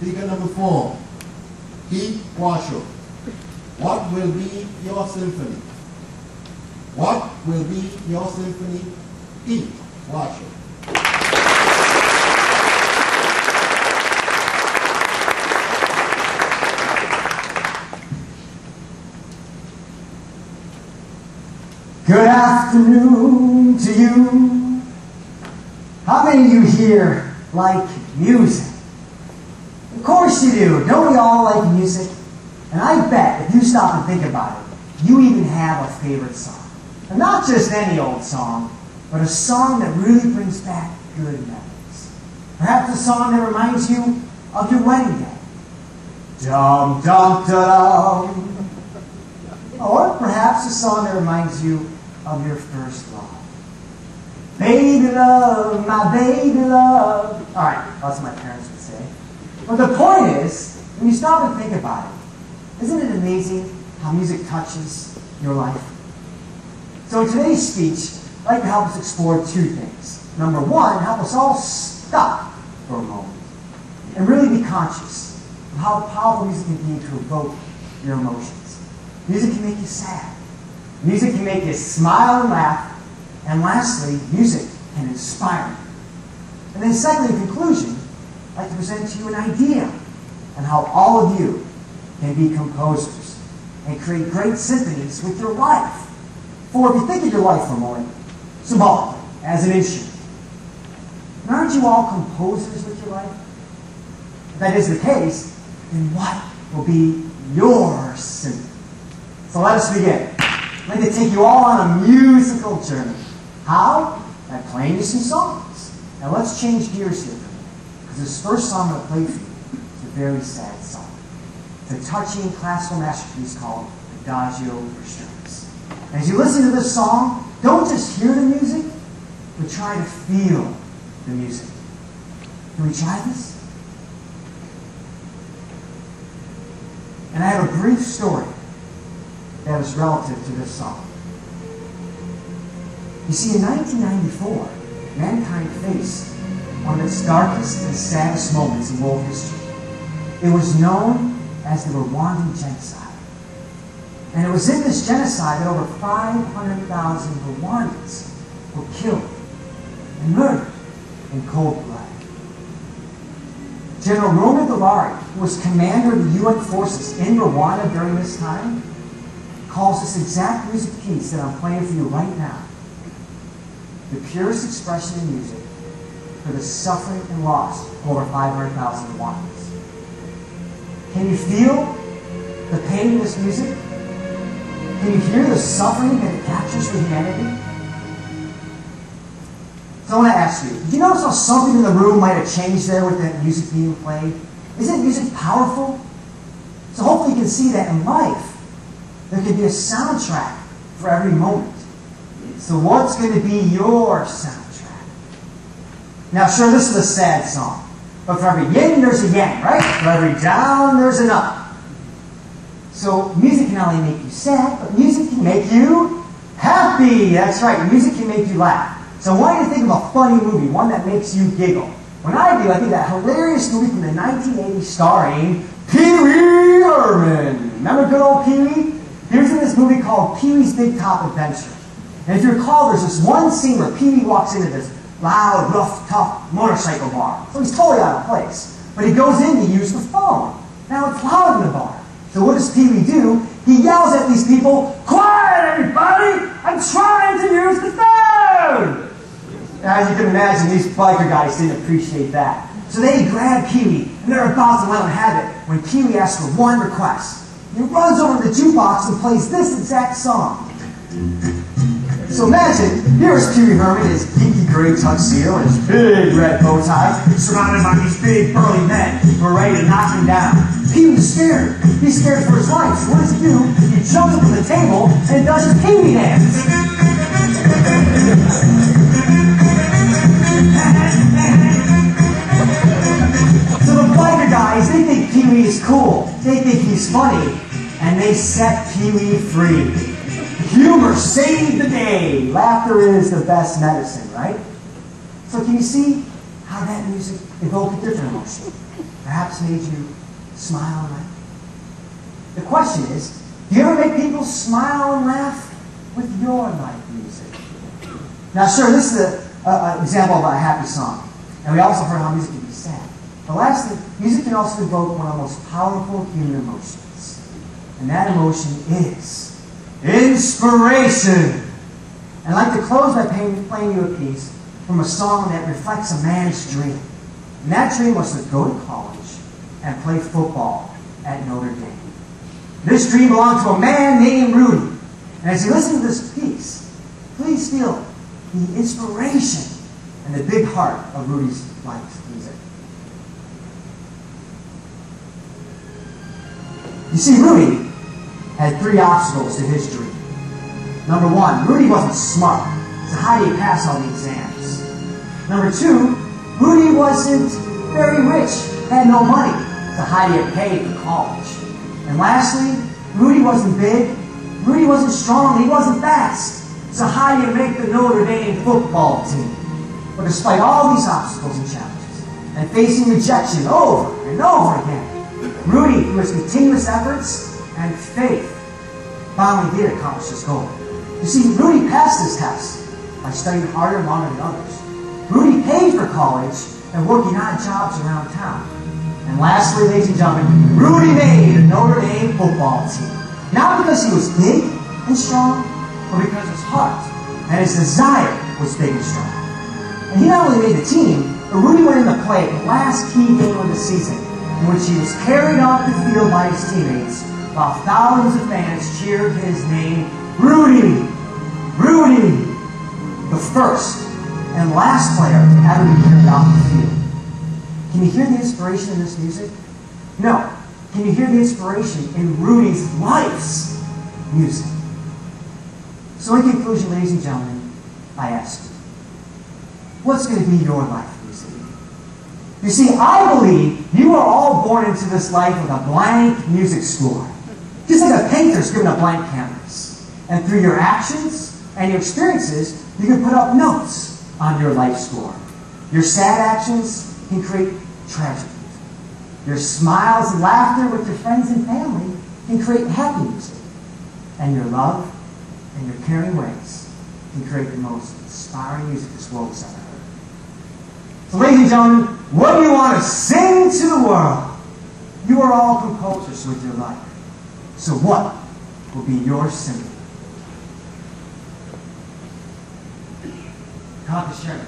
Speaker number 4, Keith Washo. What will be your symphony? What will be your symphony? Keith Washo. Good afternoon to you. How many of you here like music? Of course you do. Don't we all like music? And I bet if you stop and think about it, you even have a favorite song. And not just any old song, but a song that really brings back good memories. Perhaps a song that reminds you of your wedding day. Dum dum dum. Or perhaps a song that reminds you of your first love. Baby love, my baby love. All right, that's what my parents would say. But the point is, when you stop and think about it, isn't it amazing how music touches your life? So in today's speech, I'd like to help us explore two things. Number one, help us all stop for a moment and really be conscious of how powerful music can be to evoke your emotions. Music can make you sad. Music can make you smile and laugh. And lastly, music can inspire you. And then secondly, in conclusion, I'd like to present to you an idea on how all of you can be composers and create great symphonies with your life. For if you think of your life for a moment, symbolically, as an instrument, and aren't you all composers with your life? If that is the case, then what will be your symphony? So let us begin. I'd like to take you all on a musical journey. How? By playing you some songs. Now let's change gears here for a minute, because this first song I'm going to play for you is a very sad song. It's a touching classical masterpiece called Adagio for Strings. And as you listen to this song, don't just hear the music, but try to feel the music. Can we try this? And I have a brief story that is relative to this song. You see, in 1994, mankind faced one of its darkest and saddest moments in world history. It was known as the Rwandan genocide. And it was in this genocide that over 500,000 Rwandans were killed and murdered in cold blood. General Roman Davari, who was commander of the UN forces in Rwanda during this time, calls this exact music piece that I'm playing for you right now the purest expression in music for the suffering and loss of over 500,000 Rwandans. Can you feel the pain in this music? Can you hear the suffering that it captures for humanity? So I want to ask you, did you notice how something in the room might have changed there with that music being played? Isn't music powerful? So hopefully you can see that in life, there can be a soundtrack for every moment. So what's going to be your soundtrack? Now sure, this is a sad song. But for every yin, there's a yang, right? For every down, there's an up. So music can not only make you sad, but music can make you happy. That's right, music can make you laugh. So I want you to think of a funny movie, one that makes you giggle. When I do, I think of that hilarious movie from the 1980s starring Pee-wee Herman. Remember good old Pee-wee? He was in this movie called Pee-wee's Big Top Adventure. And if you recall, there's this one scene where Pee-wee walks into this loud, rough, tough motorcycle bar. So he's totally out of place. But he goes in to use the phone. Now it's loud in the bar. So what does Pee-wee do? He yells at these people, "Quiet, everybody! I'm trying to use the phone!" Now, as you can imagine, these biker guys didn't appreciate that. So they grab Pee-wee, and they're about to let him have it when Pee-wee asks for one request. He runs over to the jukebox and plays this exact song. So imagine, here's Pee-wee Herman in his pinky gray tuxedo and his big red bow tie, surrounded by these big burly men who are ready to knock him down. Pee-wee's scared. He's scared for his life. So what does he do? He jumps up on the table and does his Pee-wee dance. So the biker guys, they think Pee-wee is cool. They think he's funny. And they set Pee-wee free. Humor saved the day. Laughter is the best medicine, right? So can you see how that music evoked a different emotion? perhaps made you smile and laugh? The question is, do you ever make people smile and laugh with your life music? Now, sure, this is an example of a happy song. And we also heard how music can be sad. But lastly, music can also evoke one of the most powerful human emotions. And that emotion is inspiration. And I'd like to close by playing you a piece from a song that reflects a man's dream. And that dream was to go to college and play football at Notre Dame. This dream belonged to a man named Rudy. And as you listen to this piece, please feel the inspiration and the big heart of Rudy's life music. You see, Rudy had 3 obstacles to his dream. Number 1, Rudy wasn't smart, so how do you pass all the exams? Number 2, Rudy wasn't very rich, had no money, so how do you pay for college? And lastly, Rudy wasn't big, Rudy wasn't strong, he wasn't fast, so how do you make the Notre Dame football team? But despite all these obstacles and challenges, and facing rejection over and over again, Rudy, through his continuous efforts and faith, finally did accomplish his goal. You see, Rudy passed his test by studying harder and longer than others. Rudy paid for college and working odd jobs around town. And lastly, ladies and gentlemen, Rudy made a Notre Dame football team. Not because he was big and strong, but because his heart and his desire was big and strong. And he not only made the team, but Rudy went into play the last key game of the season, in which he was carried off the field by his teammates, while thousands of fans cheered his name, Rudy! Rudy! The first and last player to ever be carried off the field. Can you hear the inspiration in this music? No. Can you hear the inspiration in Rudy's life's music? So in conclusion, ladies and gentlemen, I ask you, what's going to be your life music? You see, I believe you are all born into this life with a blank music score. Just like a painter's given a blank canvas. And through your actions and your experiences, you can put up notes on your life score. Your sad actions can create tragedy. Your smiles and laughter with your friends and family can create happy music. And your love and your caring ways can create the most inspiring music this world has ever heard. So ladies and gentlemen, what do you want to sing to the world? You are all composers with your life. So what will be your symphony? God, the Chairman.